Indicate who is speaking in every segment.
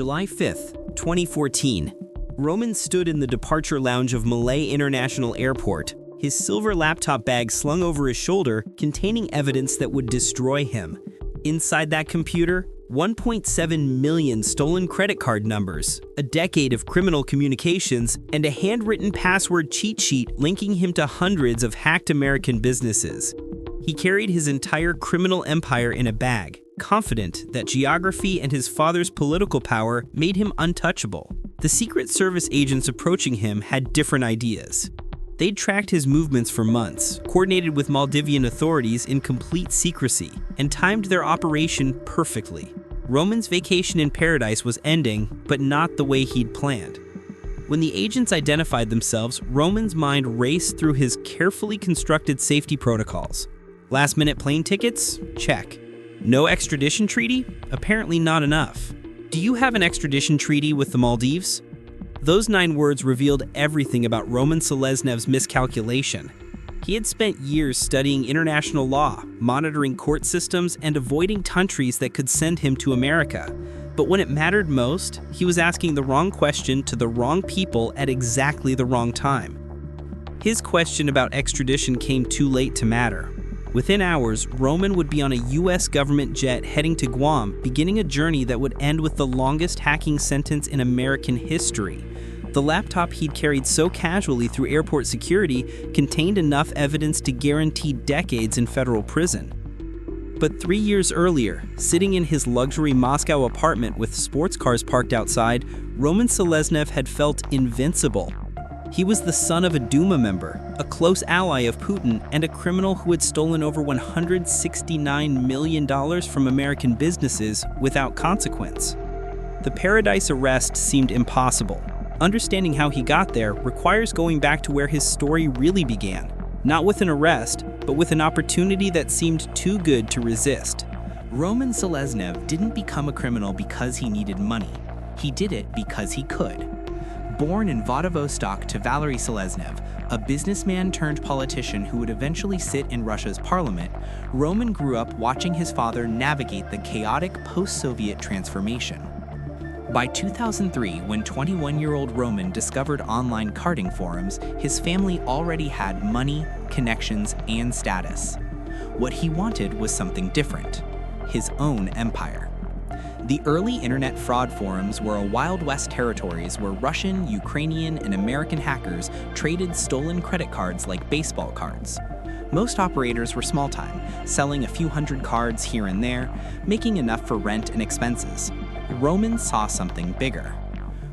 Speaker 1: July 5th, 2014. Roman stood in the departure lounge of Malay International Airport, his silver laptop bag slung over his shoulder containing evidence that would destroy him. Inside that computer, 1.7 million stolen credit card numbers, a decade of criminal communications, and a handwritten password cheat sheet linking him to hundreds of hacked American businesses. He carried his entire criminal empire in a bag, confident that geography and his father's political power made him untouchable. The Secret Service agents approaching him had different ideas. They'd tracked his movements for months, coordinated with Maldivian authorities in complete secrecy, and timed their operation perfectly. Roman's vacation in paradise was ending, but not the way he'd planned. When the agents identified themselves, Roman's mind raced through his carefully constructed safety protocols. Last-minute plane tickets? Check. No extradition treaty? Apparently not enough. Do you have an extradition treaty with the Maldives? Those 9 words revealed everything about Roman Seleznev's miscalculation. He had spent years studying international law, monitoring court systems, and avoiding countries that could send him to America. But when it mattered most, he was asking the wrong question to the wrong people at exactly the wrong time. His question about extradition came too late to matter. Within hours, Roman would be on a US government jet heading to Guam, beginning a journey that would end with the longest hacking sentence in American history. The laptop he'd carried so casually through airport security contained enough evidence to guarantee decades in federal prison. But 3 years earlier, sitting in his luxury Moscow apartment with sports cars parked outside, Roman Seleznev had felt invincible. He was the son of a Duma member, a close ally of Putin, and a criminal who had stolen over $169 million from American businesses without consequence. The Paradise arrest seemed impossible. Understanding how he got there requires going back to where his story really began, not with an arrest, but with an opportunity that seemed too good to resist. Roman Seleznev didn't become a criminal because he needed money. He did it because he could. Born in Vladivostok to Valery Seleznev, a businessman turned politician who would eventually sit in Russia's parliament, Roman grew up watching his father navigate the chaotic post-Soviet transformation. By 2003, when 21-year-old Roman discovered online carding forums, his family already had money, connections, and status. What he wanted was something different: his own empire. The early internet fraud forums were a Wild West territories where Russian, Ukrainian, and American hackers traded stolen credit cards like baseball cards. Most operators were small-time, selling a few hundred cards here and there, making enough for rent and expenses. Roman saw something bigger.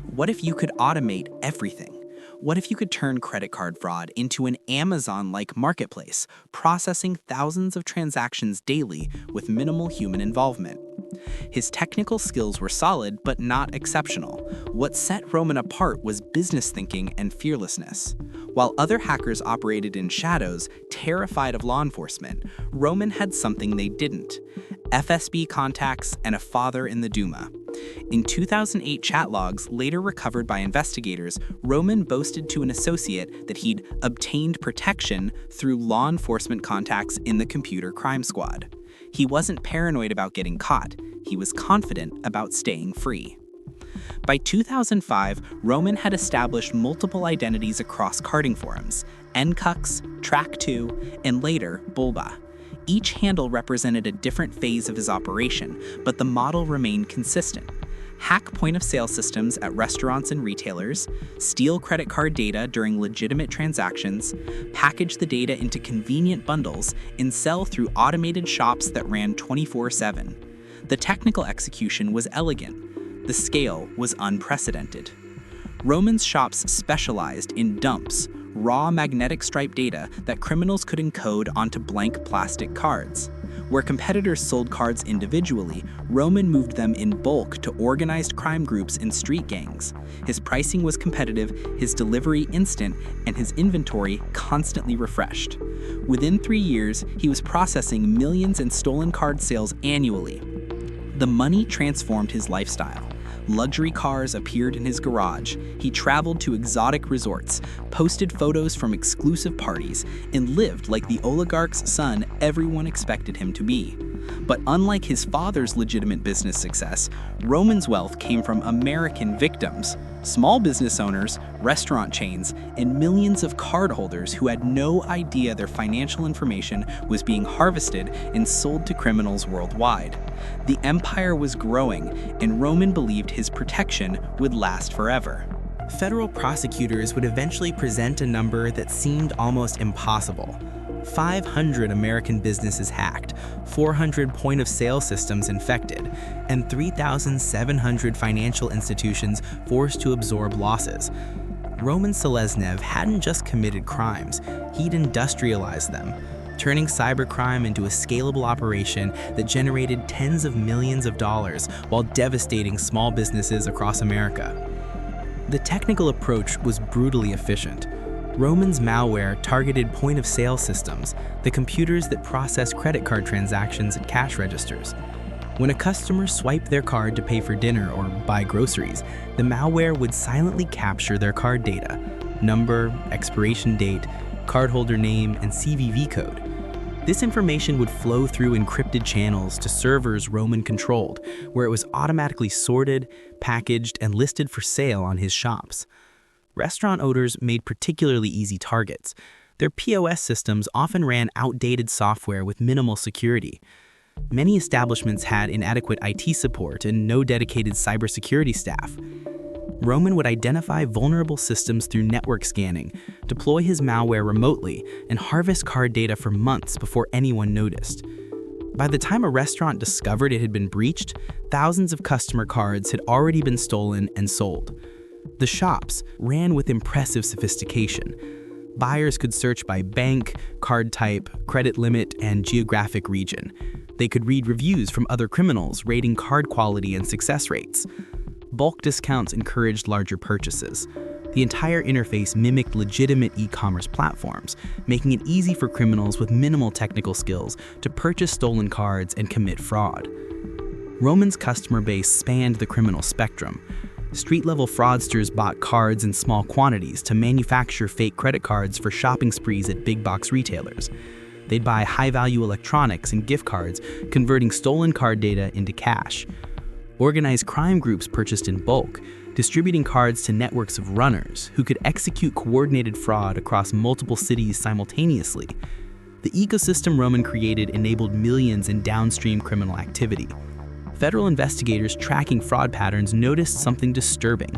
Speaker 1: What if you could automate everything? What if you could turn credit card fraud into an Amazon-like marketplace, processing thousands of transactions daily with minimal human involvement? His technical skills were solid, but not exceptional. What set Roman apart was business thinking and fearlessness. While other hackers operated in shadows, terrified of law enforcement, Roman had something they didn't: FSB contacts and a father in the Duma. In 2008 chat logs, later recovered by investigators, Roman boasted to an associate that he'd obtained protection through law enforcement contacts in the computer crime squad. He wasn't paranoid about getting caught. He was confident about staying free. By 2005, Roman had established multiple identities across carding forums: nCux, Track2, and later, Bulba. Each handle represented a different phase of his operation, but the model remained consistent. Hack point-of-sale systems at restaurants and retailers, steal credit card data during legitimate transactions, package the data into convenient bundles, and sell through automated shops that ran 24/7. The technical execution was elegant. The scale was unprecedented. Roman's shops specialized in dumps, raw magnetic stripe data that criminals could encode onto blank plastic cards. Where competitors sold cards individually, Roman moved them in bulk to organized crime groups and street gangs. His pricing was competitive, his delivery instant, and his inventory constantly refreshed. Within 3 years, he was processing millions in stolen card sales annually. The money transformed his lifestyle. Luxury cars appeared in his garage. He traveled to exotic resorts, posted photos from exclusive parties, and lived like the oligarch's son everyone expected him to be.
Speaker 2: But unlike his father's legitimate business success, Roman's wealth came from American victims, small business owners, restaurant chains, and millions of cardholders who had no idea their financial information was being harvested and sold to criminals worldwide. The empire was growing, and Roman believed his protection would last forever.
Speaker 1: Federal prosecutors would eventually present a number that seemed almost impossible. 500 American businesses hacked, 400 point-of-sale systems infected, and 3,700 financial institutions forced to absorb losses. Roman Seleznev hadn't just committed crimes, he'd industrialized them, turning cybercrime into a scalable operation that generated tens of millions of dollars while devastating small businesses across America. The technical approach was brutally efficient. Roman's malware targeted point-of-sale systems, the computers that process credit card transactions at cash registers. When a customer swiped their card to pay for dinner or buy groceries, the malware would silently capture their card data: number, expiration date, cardholder name, and CVV code. This information would flow through encrypted channels to servers Roman controlled, where it was automatically sorted, packaged, and listed for sale on his shops. Restaurant owners made particularly easy targets. Their POS systems often ran outdated software with minimal security. Many establishments had inadequate IT support and no dedicated cybersecurity staff. Roman would identify vulnerable systems through network scanning, deploy his malware remotely, and harvest card data for months before anyone noticed. By the time a restaurant discovered it had been breached, thousands of customer cards had already been stolen and sold. The shops ran with impressive sophistication. Buyers could search by bank, card type, credit limit, and geographic region. They could read reviews from other criminals rating card quality and success rates. Bulk discounts encouraged larger purchases. The entire interface mimicked legitimate e-commerce platforms, making it easy for criminals with minimal technical skills to purchase stolen cards and commit fraud. Roman's customer base spanned the criminal spectrum. Street-level fraudsters bought cards in small quantities to manufacture fake credit cards for shopping sprees at big-box retailers. They'd buy high-value electronics and gift cards, converting stolen card data into cash. Organized crime groups purchased in bulk, distributing cards to networks of runners who could execute coordinated fraud across multiple cities simultaneously. The ecosystem Roman created enabled millions in downstream criminal activity. Federal investigators tracking fraud patterns noticed something disturbing.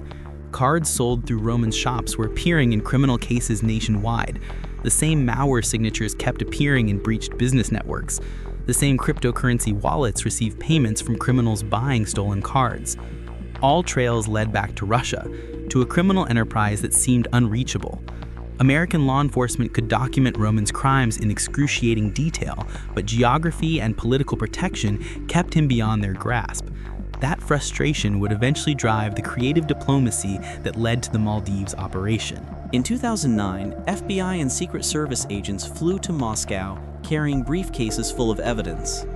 Speaker 1: Cards sold through Roman's shops were appearing in criminal cases nationwide. The same malware signatures kept appearing in breached business networks. The same cryptocurrency wallets received payments from criminals buying stolen cards. All trails led back to Russia, to a criminal enterprise that seemed unreachable. American law enforcement could document Roman's crimes in excruciating detail, but geography and political protection kept him beyond their grasp. That frustration would eventually drive the creative diplomacy that led to the Maldives operation.
Speaker 3: In 2009, FBI and Secret Service agents flew to Moscow carrying briefcases full of evidence.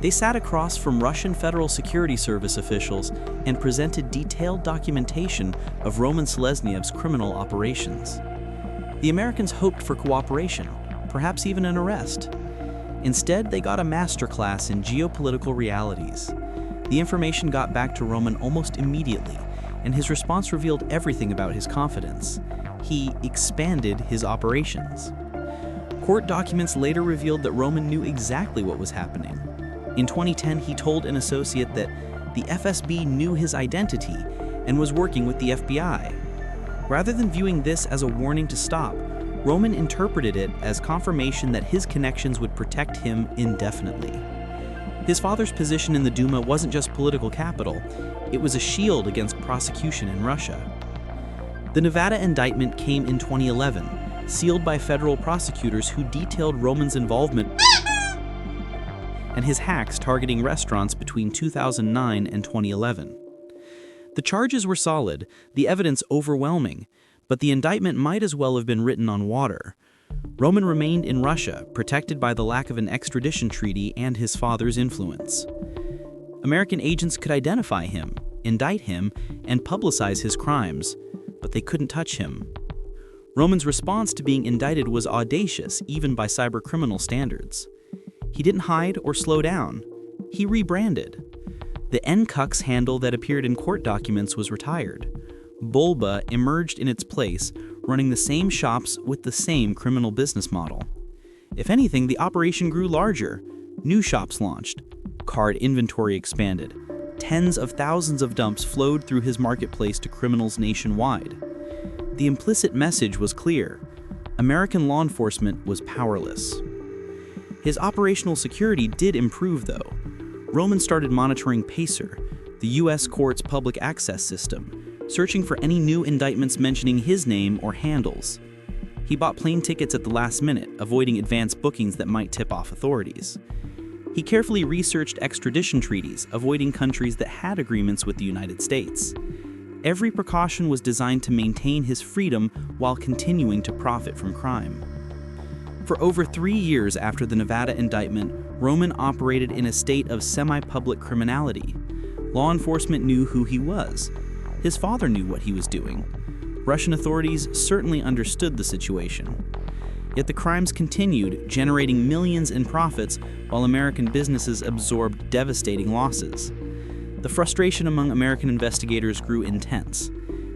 Speaker 3: They sat across from Russian Federal Security Service officials and presented detailed documentation of Roman Seleznev's criminal operations. The Americans hoped for cooperation, perhaps even an arrest. Instead, they got a masterclass in geopolitical realities. The information got back to Roman almost immediately, and his response revealed everything about his confidence. He expanded his operations. Court documents later revealed that Roman knew exactly what was happening. In 2010, he told an associate that the FSB knew his identity and was working with the FBI. Rather than viewing this as a warning to stop, Roman interpreted it as confirmation that his connections would protect him indefinitely. His father's position in the Duma wasn't just political capital, it was a shield against prosecution in Russia. The Nevada indictment came in 2011, sealed by federal prosecutors who detailed Roman's involvement and his hacks targeting restaurants between 2009 and 2011. The charges were solid, the evidence overwhelming, but the indictment might as well have been written on water. Roman remained in Russia, protected by the lack of an extradition treaty and his father's influence. American agents could identify him, indict him, and publicize his crimes, but they couldn't touch him. Roman's response to being indicted was audacious, even by cybercriminal standards. He didn't hide or slow down. He rebranded. The nCux handle that appeared in court documents was retired. Bulba emerged in its place, running the same shops with the same criminal business model. If anything, the operation grew larger. New shops launched. Card inventory expanded. Tens of thousands of dumps flowed through his marketplace to criminals nationwide. The implicit message was clear. American law enforcement was powerless. His operational security did improve, though. Roman started monitoring PACER, the U.S. court's public access system, searching for any new indictments mentioning his name or handles. He bought plane tickets at the last minute, avoiding advance bookings that might tip off authorities. He carefully researched extradition treaties, avoiding countries that had agreements with the United States. Every precaution was designed to maintain his freedom while continuing to profit from crime. For over 3 years after the Nevada indictment, Roman operated in a state of semi-public criminality. Law enforcement knew who he was. His father knew what he was doing. Russian authorities certainly understood the situation. Yet the crimes continued, generating millions in profits while American businesses absorbed devastating losses. The frustration among American investigators grew intense.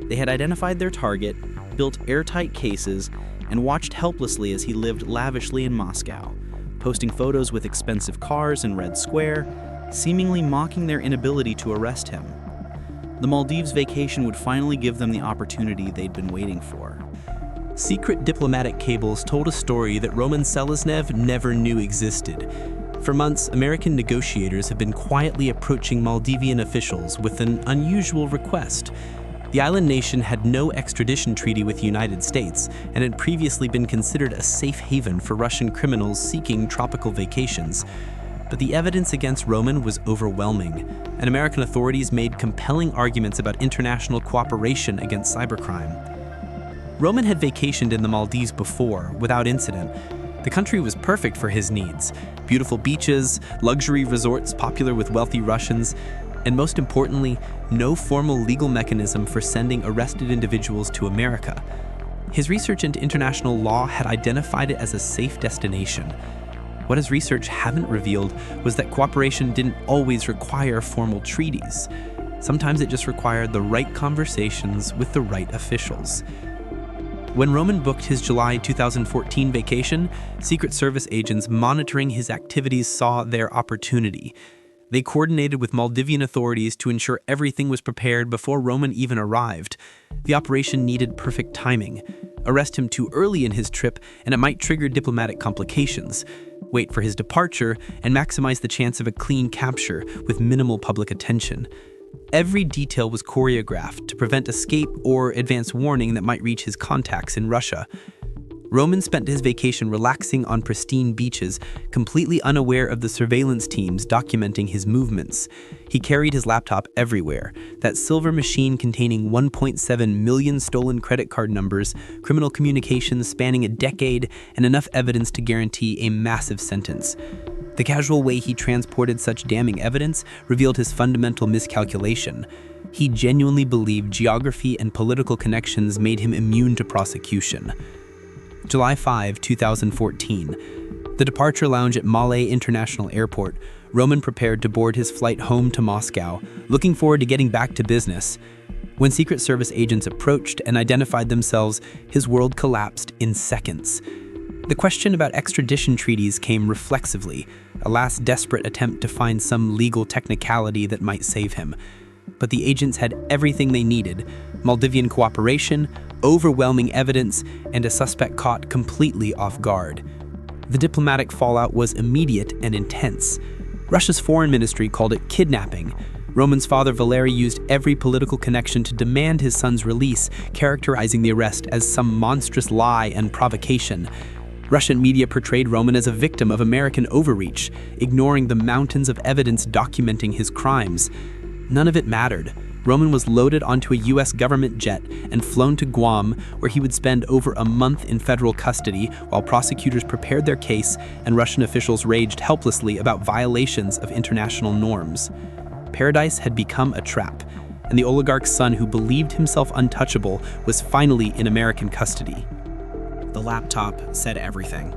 Speaker 3: They had identified their target, built airtight cases, and watched helplessly as he lived lavishly in Moscow, posting photos with expensive cars in Red Square, seemingly mocking their inability to arrest him. The Maldives vacation would finally give them the opportunity they'd been waiting for.
Speaker 1: Secret diplomatic cables told a story that Roman Seleznev never knew existed. For months, American negotiators have been quietly approaching Maldivian officials with an unusual request. The island nation had no extradition treaty with the United States and had previously been considered a safe haven for Russian criminals seeking tropical vacations. But the evidence against Roman was overwhelming, and American authorities made compelling arguments about international cooperation against cybercrime. Roman had vacationed in the Maldives before, without incident. The country was perfect for his needs. Beautiful beaches, luxury resorts popular with wealthy Russians, and most importantly, no formal legal mechanism for sending arrested individuals to America. His research into international law had identified it as a safe destination. What his research hadn't revealed was that cooperation didn't always require formal treaties. Sometimes it just required the right conversations with the right officials. When Roman booked his July 2014 vacation, Secret Service agents monitoring his activities saw their opportunity. They coordinated with Maldivian authorities to ensure everything was prepared before Roman even arrived. The operation needed perfect timing. Arrest him too early in his trip, and it might trigger diplomatic complications. Wait for his departure, and maximize the chance of a clean capture with minimal public attention. Every detail was choreographed to prevent escape or advance warning that might reach his contacts in Russia. Roman spent his vacation relaxing on pristine beaches, completely unaware of the surveillance teams documenting his movements. He carried his laptop everywhere, that silver machine containing 1.7 million stolen credit card numbers, criminal communications spanning a decade, and enough evidence to guarantee a massive sentence. The casual way he transported such damning evidence revealed his fundamental miscalculation. He genuinely believed geography and political connections made him immune to prosecution. July 5, 2014. The departure lounge at Malé International Airport, Roman prepared to board his flight home to Moscow, looking forward to getting back to business. When Secret Service agents approached and identified themselves, his world collapsed in seconds. The question about extradition treaties came reflexively, a last desperate attempt to find some legal technicality that might save him. But the agents had everything they needed: Maldivian cooperation, overwhelming evidence, and a suspect caught completely off guard. The diplomatic fallout was immediate and intense. Russia's foreign ministry called it kidnapping. Roman's father Valery used every political connection to demand his son's release, characterizing the arrest as some monstrous lie and provocation. Russian media portrayed Roman as a victim of American overreach, ignoring the mountains of evidence documenting his crimes. None of it mattered. Roman was loaded onto a U.S. government jet and flown to Guam, where he would spend over a month in federal custody while prosecutors prepared their case and Russian officials raged helplessly about violations of international norms. Paradise had become a trap, and the oligarch's son, who believed himself untouchable, was finally in American custody.
Speaker 3: The laptop said everything.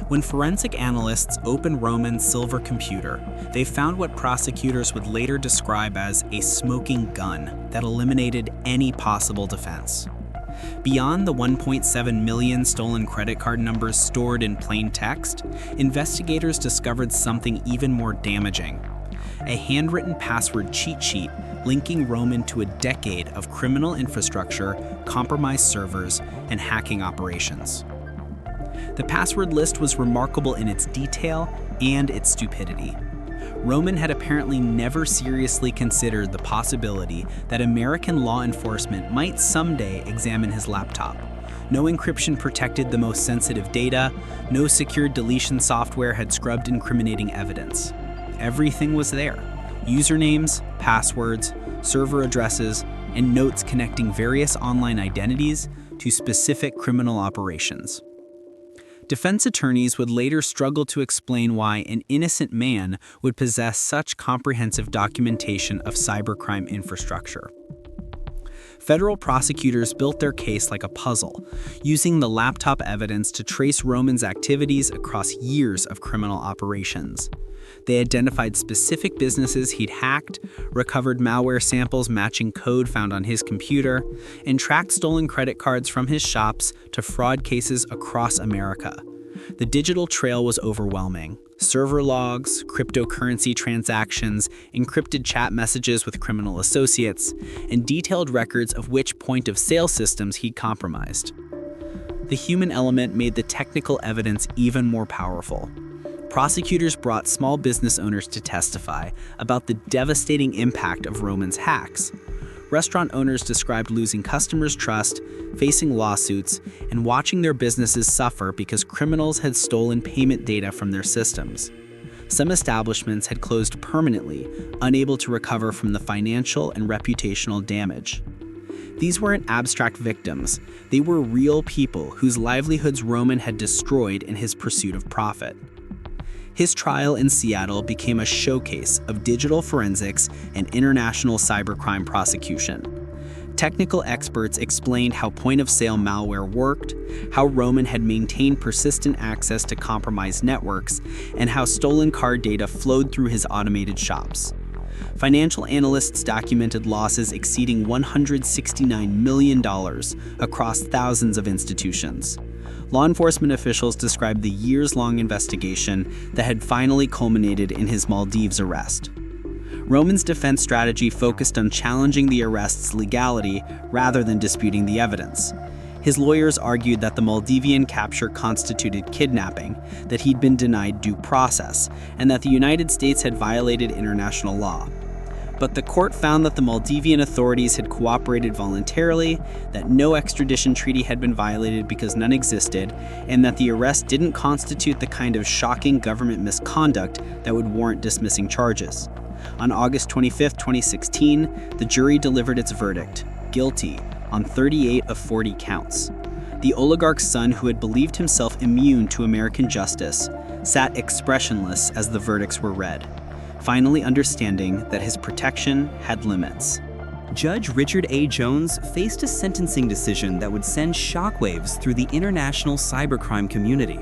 Speaker 2: When forensic analysts opened Roman's silver computer, they found what prosecutors would later describe as a smoking gun that eliminated any possible defense. Beyond the 1.7 million stolen credit card numbers stored in plain text, investigators discovered something even more damaging: a handwritten password cheat sheet linking Roman to a decade of criminal infrastructure, compromised servers, and hacking operations. The password list was remarkable in its detail and its stupidity. Roman had apparently never seriously considered the possibility that American law enforcement might someday examine his laptop. No encryption protected the most sensitive data, no secure deletion software had scrubbed incriminating evidence. Everything was there: usernames, passwords, server addresses, and notes connecting various online identities to specific criminal operations. Defense attorneys would later struggle to explain why an innocent man would possess such comprehensive documentation of cybercrime infrastructure. Federal prosecutors built their case like a puzzle, using the laptop evidence to trace Roman's activities across years of criminal operations. They identified specific businesses he'd hacked, recovered malware samples matching code found on his computer, and tracked stolen credit cards from his shops to fraud cases across America. The digital trail was overwhelming: server logs, cryptocurrency transactions, encrypted chat messages with criminal associates, and detailed records of which point-of-sale systems he'd compromised. The human element made the technical evidence even more powerful. Prosecutors brought small business owners to testify about the devastating impact of Roman's hacks. Restaurant owners described losing customers' trust, facing lawsuits, and watching their businesses suffer because criminals had stolen payment data from their systems. Some establishments had closed permanently, unable to recover from the financial and reputational damage. These weren't abstract victims. They were real people whose livelihoods Roman had destroyed in his pursuit of profit. His trial in Seattle became a showcase of digital forensics and international cybercrime prosecution. Technical experts explained how point-of-sale malware worked, how Roman had maintained persistent access to compromised networks, and how stolen card data flowed through his automated shops. Financial analysts documented losses exceeding $169 million across thousands of institutions. Law enforcement officials described the years-long investigation that had finally culminated in his Maldives arrest. Roman's defense strategy focused on challenging the arrest's legality rather than disputing the evidence. His lawyers argued that the Maldivian capture constituted kidnapping, that he'd been denied due process, and that the United States had violated international law. But the court found that the Maldivian authorities had cooperated voluntarily, that no extradition treaty had been violated because none existed, and that the arrest didn't constitute the kind of shocking government misconduct that would warrant dismissing charges. On August 25, 2016, the jury delivered its verdict: guilty on 38 of 40 counts. The oligarch's son, who had believed himself immune to American justice, sat expressionless as the verdicts were read, finally understanding that his protection had limits.
Speaker 1: Judge Richard A. Jones faced a sentencing decision that would send shockwaves through the international cybercrime community.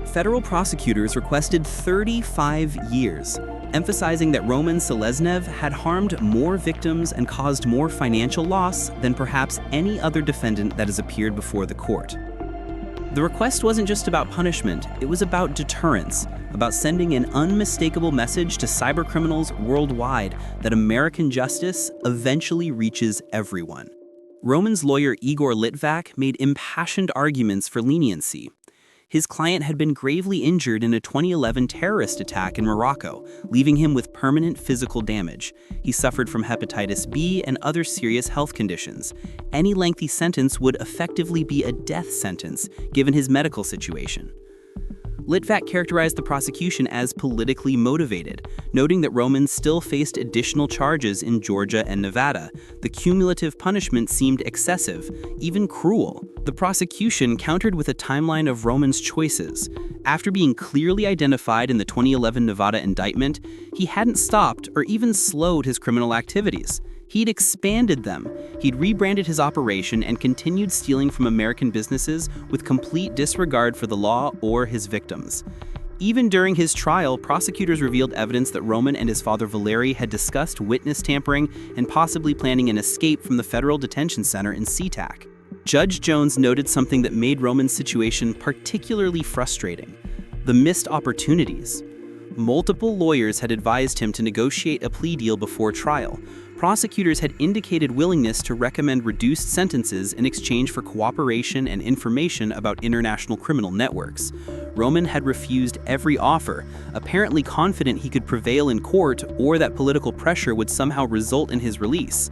Speaker 1: Federal prosecutors requested 35 years, emphasizing that Roman Seleznev had harmed more victims and caused more financial loss than perhaps any other defendant that has appeared before the court. The request wasn't just about punishment, it was about deterrence, about sending an unmistakable message to cybercriminals worldwide that American justice eventually reaches everyone. Roman's lawyer Igor Litvak made impassioned arguments for leniency. His client had been gravely injured in a 2011 terrorist attack in Morocco, leaving him with permanent physical damage. He suffered from hepatitis B and other serious health conditions. Any lengthy sentence would effectively be a death sentence, given his medical situation. Litvak characterized the prosecution as politically motivated, noting that Roman still faced additional charges in Georgia and Nevada. The cumulative punishment seemed excessive, even cruel. The prosecution countered with a timeline of Roman's choices. After being clearly identified in the 2011 Nevada indictment, he hadn't stopped or even slowed his criminal activities. He'd expanded them.
Speaker 2: He'd rebranded his operation and continued stealing from American businesses with complete disregard for the law or his victims. Even during his trial, prosecutors revealed evidence that Roman and his father Valery had discussed witness tampering and possibly planning an escape from the federal detention center in SeaTac. Judge Jones noted something that made Roman's situation particularly frustrating: the missed opportunities. Multiple lawyers had advised him to negotiate a plea deal before trial. Prosecutors had indicated willingness to recommend reduced sentences in exchange for cooperation and information about international criminal networks. Roman had refused every offer, apparently confident he could prevail in court or that political pressure would somehow result in his release.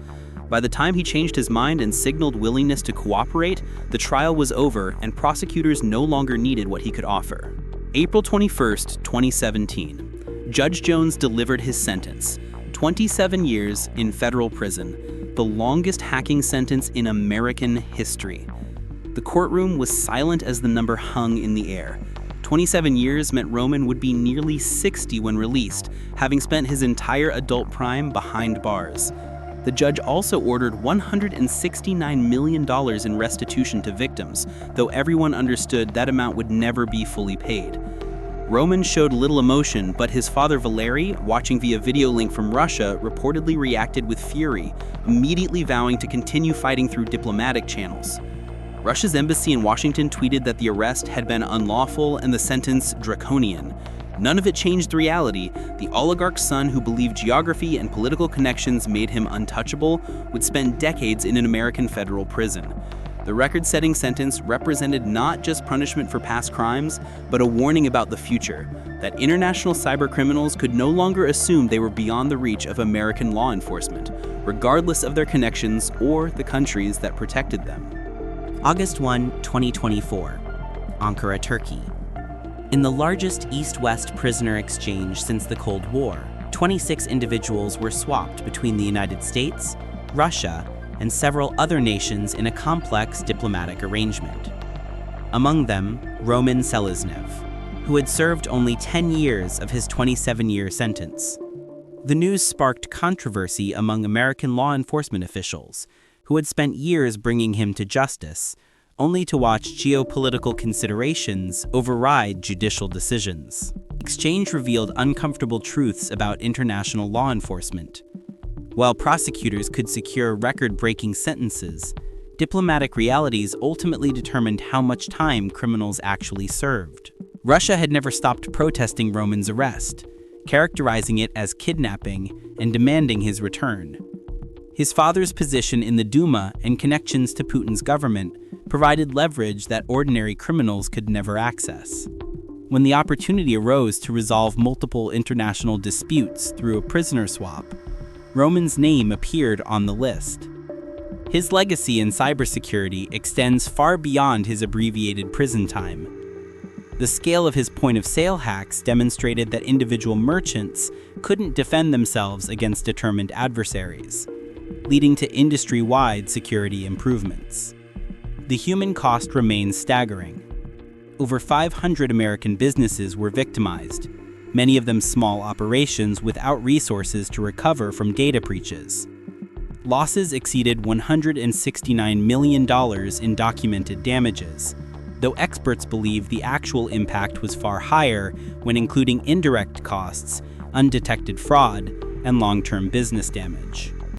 Speaker 2: By the time he changed his mind and signaled willingness to cooperate, the trial was over and prosecutors no longer needed what he could offer. April 21, 2017. Judge Jones delivered his sentence: 27 years in federal prison, the longest hacking sentence in American history. The courtroom was silent as the number hung in the air. 27 years meant Roman would be nearly 60 when released, having spent his entire adult prime behind bars. The judge also ordered $169 million in restitution to victims, though everyone understood that amount would never be fully paid. Roman showed little emotion, but his father Valery, watching via video link from Russia, reportedly reacted with fury, immediately vowing to continue fighting through diplomatic channels. Russia's embassy in Washington tweeted that the arrest had been unlawful and the sentence draconian. None of it changed the reality. The oligarch's son, who believed geography and political connections made him untouchable, would spend decades in an American federal prison. The record-setting sentence represented not just punishment for past crimes, but a warning about the future, that international cybercriminals could no longer assume they were beyond the reach of American law enforcement, regardless of their connections or the countries that protected them.
Speaker 1: August 1, 2024, Ankara, Turkey. In the largest East-West prisoner exchange since the Cold War, 26 individuals were swapped between the United States, Russia, and several other nations in a complex diplomatic arrangement. Among them, Roman Seleznev, who had served only 10 years of his 27-year sentence. The news sparked controversy among American law enforcement officials, who had spent years bringing him to justice, only to watch geopolitical considerations override judicial decisions. The exchange revealed uncomfortable truths about international law enforcement. While prosecutors could secure record-breaking sentences, diplomatic realities ultimately determined how much time criminals actually served. Russia had never stopped protesting Roman's arrest, characterizing it as kidnapping and demanding his return. His father's position in the Duma and connections to Putin's government provided leverage that ordinary criminals could never access. When the opportunity arose to resolve multiple international disputes through a prisoner swap, Roman's name appeared on the list. His legacy in cybersecurity extends far beyond his abbreviated prison time. The scale of his point-of-sale hacks demonstrated that individual merchants couldn't defend themselves against determined adversaries, leading to industry-wide security improvements. The human cost remains staggering. Over 500 American businesses were victimized, many of them small operations without resources to recover from data breaches. Losses exceeded $169 million in documented damages, though experts believe the actual impact was far higher when including indirect costs, undetected fraud, and long-term business damage.